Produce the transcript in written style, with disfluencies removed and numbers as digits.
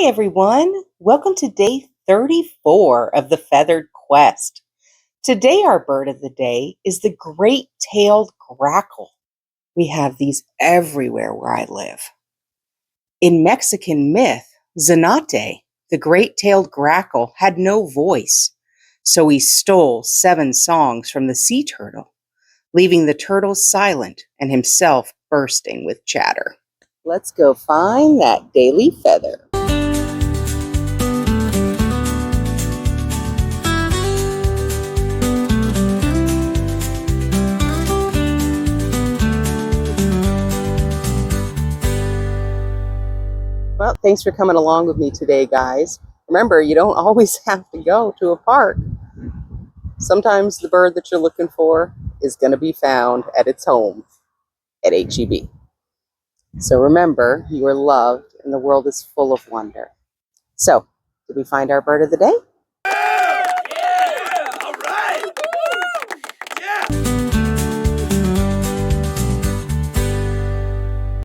everyone. Welcome to day 34 of the Feathered Quest. Today our bird of the day is the Great-tailed Grackle. We have these everywhere where I live. In Mexican myth, Zanate, the Great-tailed Grackle, had no voice, so he stole 7 songs from the sea turtle, leaving the turtles silent and himself bursting with chatter. Let's go find that daily feather. Well, thanks for coming along with me today, guys. Remember, you don't always have to go to a park. Sometimes the bird that you're looking for is going to be found at its home at HEB. So remember, you are loved and the world is full of wonder. So, did we find our bird of the day?